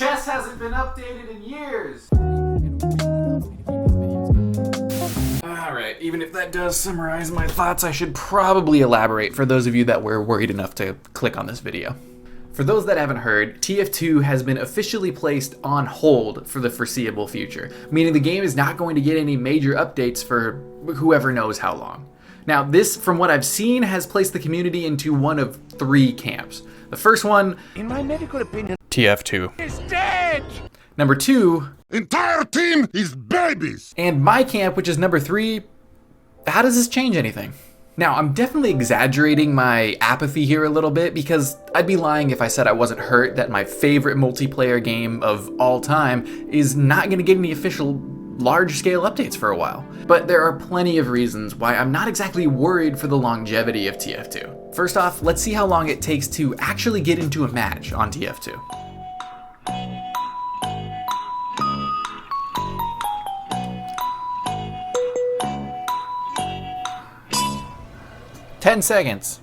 Chess hasn't been updated in years. Alright, even if that does summarize my thoughts, I should probably elaborate for those of you that were worried enough to click on this video. For those that haven't heard, TF2 has been officially placed on hold for the foreseeable future, meaning the game is not going to get any major updates for whoever knows how long. Now, this, from what I've seen, has placed the community into one of three camps. The first one, in my medical opinion, TF2 is dead! Number two, entire team is babies! And my camp, which is number three, how does this change anything? Now, I'm definitely exaggerating my apathy here a little bit because I'd be lying if I said I wasn't hurt that my favorite multiplayer game of all time is not going to get any official large-scale updates for a while. But there are plenty of reasons why I'm not exactly worried for the longevity of TF2. First off, let's see how long it takes to actually get into a match on TF2. "10 seconds.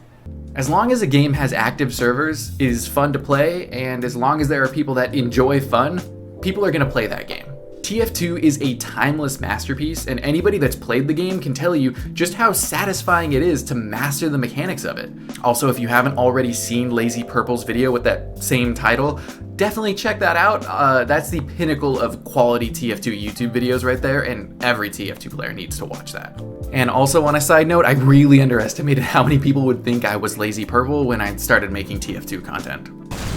As long as a game has active servers, is fun to play, and as long as there are people that enjoy fun, people are going to play that game. TF2 is a timeless masterpiece, and anybody that's played the game can tell you just how satisfying it is to master the mechanics of it. Also, if you haven't already seen Lazy Purple's video with that same title, definitely check that out. That's the pinnacle of quality TF2 YouTube videos right there, and every TF2 player needs to watch that. And also, on a side note, I really underestimated how many people would think I was Lazy Purple when I started making TF2 content.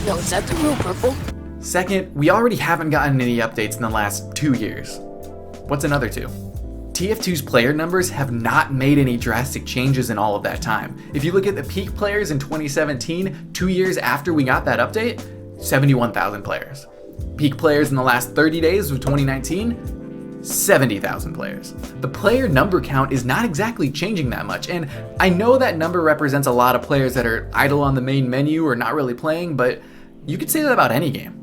No, is that the real purple? Second, we already haven't gotten any updates in the last 2 years. What's another 2? TF2's player numbers have not made any drastic changes in all of that time. If you look at the peak players in 2017, 2 years after we got that update, 71,000 players. Peak players in the last 30 days of 2019, 70,000 players. The player number count is not exactly changing that much, and I know that number represents a lot of players that are idle on the main menu or not really playing, but you could say that about any game.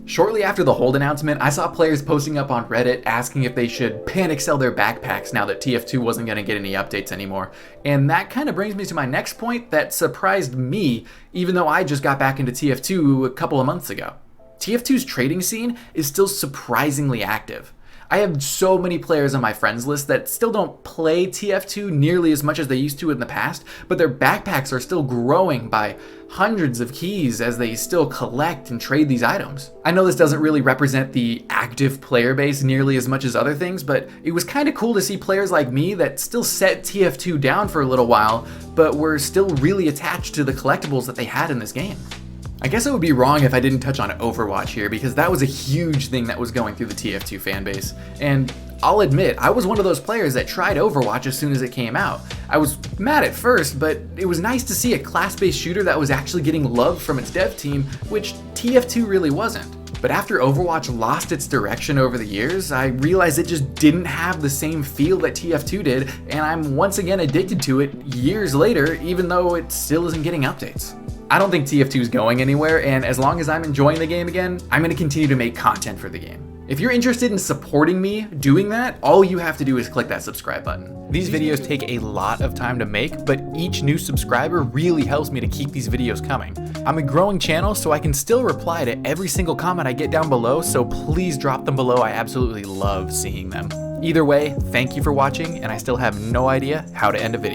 Shortly after the hold announcement, I saw players posting up on Reddit asking if they should panic sell their backpacks now that TF2 wasn't going to get any updates anymore. And that kind of brings me to my next point that surprised me, even though I just got back into TF2 a couple of months ago. TF2's trading scene is still surprisingly active. I have so many players on my friends list that still don't play TF2 nearly as much as they used to in the past, but their backpacks are still growing by hundreds of keys as they still collect and trade these items. I know this doesn't really represent the active player base nearly as much as other things, but it was kind of cool to see players like me that still set TF2 down for a little while, but were still really attached to the collectibles that they had in this game. I guess I would be wrong if I didn't touch on Overwatch here, because that was a huge thing that was going through the TF2 fanbase. And I'll admit, I was one of those players that tried Overwatch as soon as it came out. I was mad at first, but it was nice to see a class-based shooter that was actually getting love from its dev team, which TF2 really wasn't. But after Overwatch lost its direction over the years, I realized it just didn't have the same feel that TF2 did, and I'm once again addicted to it years later, even though it still isn't getting updates. I don't think TF2 is going anywhere, and as long as I'm enjoying the game again, I'm going to continue to make content for the game. If you're interested in supporting me doing that, all you have to do is click that subscribe button. These videos take a lot of time to make, but each new subscriber really helps me to keep these videos coming. I'm a growing channel, so I can still reply to every single comment I get down below, so please drop them below. I absolutely love seeing them. Either way, thank you for watching, and I still have no idea how to end a video.